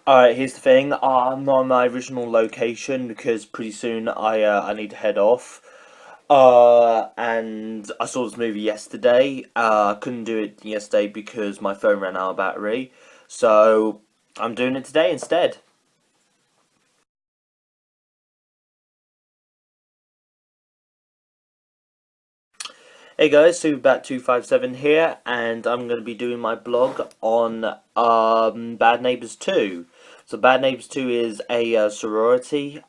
Alright, here's the thing. I'm not in my original location because pretty soon I need to head off. And I saw this movie yesterday. I couldn't do it yesterday because my phone ran out of battery. So I'm doing it today instead. Hey guys, SuperBat257 here, and I'm going to be doing my blog on Bad Neighbours 2. So Bad Neighbours 2 is a sorority,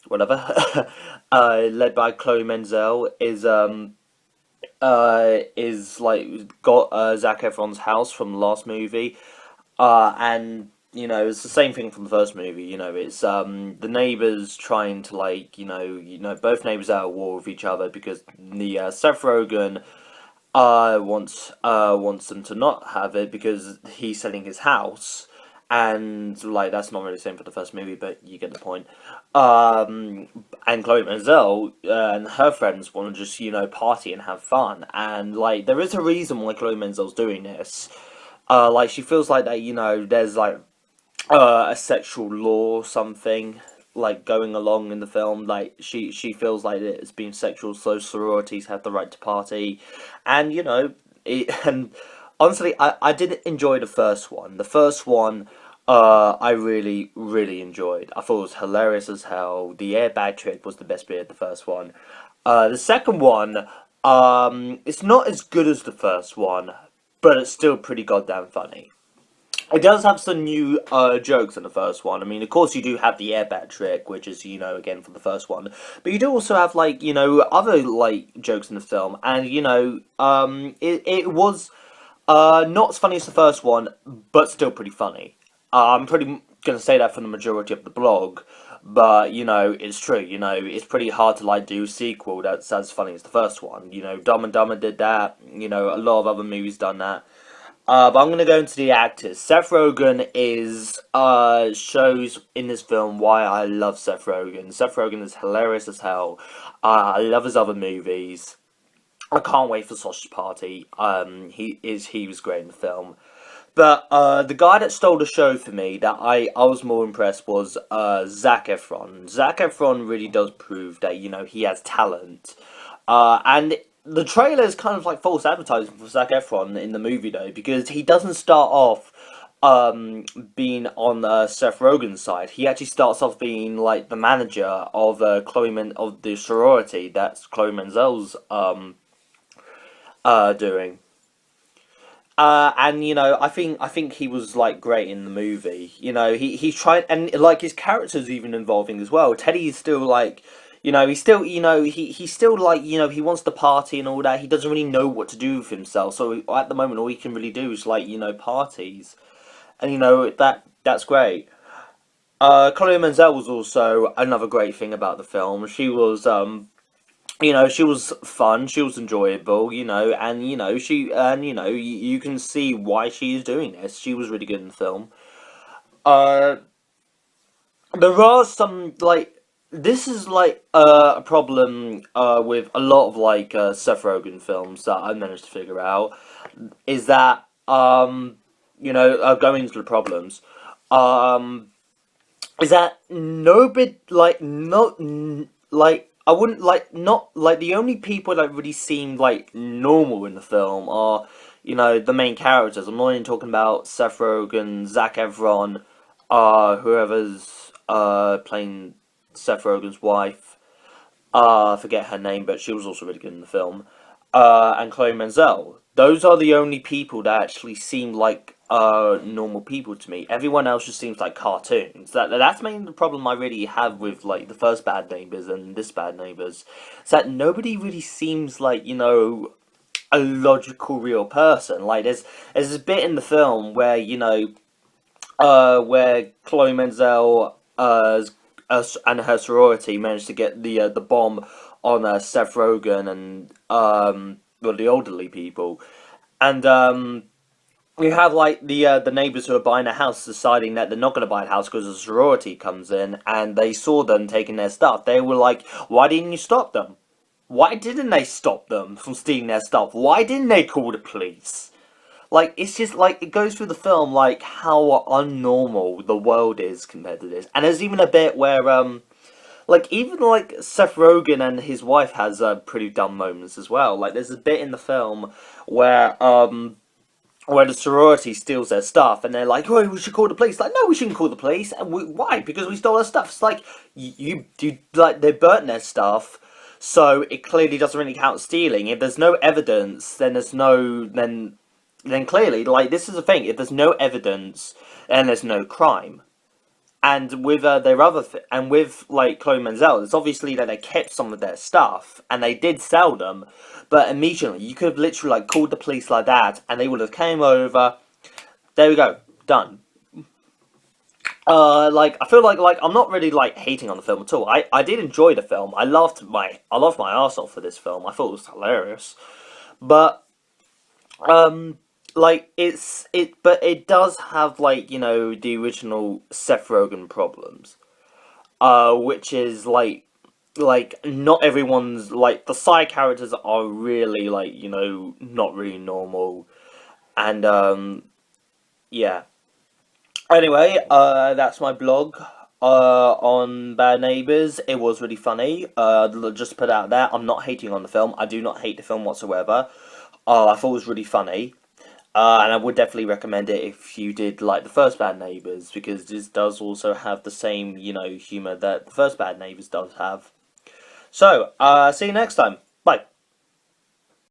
whatever, led by Chloe Menzel, is like got Zac Efron's house from the last movie, and it's the same thing from the first movie. It's the neighbors trying to like both neighbors are at war with each other because the Seth Rogen wants them to not have it because he's selling his house, and like that's not really the same for the first movie, but you get the point. And Chloe Menzel and her friends want to just party and have fun, and like there is a reason why Chloe Menzel's doing this. Like she feels like that there's like a sexual law or something like going along in the film. Like she feels like it's been sexual, so sororities have the right to party, and and honestly, I did enjoy the first one. The first one, I really enjoyed. I thought it was hilarious as hell. The airbag trick was the best bit of the first one. The second one, it's not as good as the first one, but it's still pretty goddamn funny. It does have some new jokes in the first one. I mean, of course, you do have the airbag trick, which is, again, for the first one. But you do also have, like, other, like, jokes in the film. And, it was not as funny as the first one, but still pretty funny. I'm pretty going to say that for the majority of the blog. But, it's true. It's pretty hard to, like, do a sequel that's as funny as the first one. Dumb and Dumber did that. A lot of other movies done that. But I'm gonna go into the actors. Seth Rogen is shows in this film why I love Seth Rogen. Seth Rogen is hilarious as hell. I love his other movies. I can't wait for Sausage Party. He was great in the film. But the guy that stole the show for me that I was more impressed was Zac Efron. Zac Efron really does prove that he has talent. And the trailer is kind of like false advertising for Zac Efron in the movie though, because he doesn't start off being on Seth Rogen's side. He actually starts off being like the manager of of the sorority that's Chloe Menzel's doing. And I think he was like great in the movie. He's trying, and like his character's even involving as well. Teddy's still like, he's still, he's still like, he wants to party and all that. He doesn't really know what to do with himself. So at the moment, all he can really do is like, parties, and that's great. Chloe Menzel was also another great thing about the film. She was she was fun, she was enjoyable, and you can see why she is doing this. She was really good in the film. Uh, there are some like this is like a problem with a lot of like Seth Rogen films that I managed to figure out is that going into the problems um is that nobody like not like I wouldn't like not like the only people that really seem like normal in the film are the main characters. I'm not even talking about Seth Rogen, Zac Efron, whoever's playing Seth Rogen's wife. I forget her name, but she was also really good in the film. And Chloe Menzel. Those are the only people that actually seem like normal people to me. Everyone else just seems like cartoons. That's mainly the problem I really have with like the first Bad Neighbours and this Bad Neighbours. Is that nobody really seems like a logical real person. Like there's this bit in the film where where Chloe Menzel and her sorority managed to get the bomb on Seth Rogen and well the elderly people, and we have like the neighbors who are buying a house deciding that they're not going to buy a house because the sorority comes in and they saw them taking their stuff. They were like, "Why didn't you stop them? Why didn't they stop them from stealing their stuff? Why didn't they call the police?" like it's just like it goes through the film like how unnormal the world is compared to this, and there's even a bit where like even like Seth Rogen and his wife has pretty dumb moments as well. Like there's a bit in the film where the sorority steals their stuff, and they're like, "Oh, we should call the police." Like, no, we shouldn't call the police. And why? Because we stole their stuff. It's like you like they burnt their stuff, so it clearly doesn't really count stealing. If there's no evidence, then there's no then clearly like this is the thing. If there's no evidence, then there's no crime. And with and with like Chloe Menzel, it's obviously that they kept some of their stuff and they did sell them, but immediately you could have literally like called the police like that, and they would have came over. There we go, done. Like I feel like I'm not really like hating on the film at all. I did enjoy the film. I loved my arse off for this film. I thought it was hilarious, but like but it does have like the original Seth Rogen problems, which is like not everyone's like the side characters are really like not really normal, and yeah. Anyway, that's my blog on Bad Neighbours. It was really funny. Just to put it out there, I'm not hating on the film. I do not hate the film whatsoever. I thought it was really funny. And I would definitely recommend it if you did like the first Bad Neighbours, because this does also have the same, humour that the first Bad Neighbours does have. So, see you next time. Bye.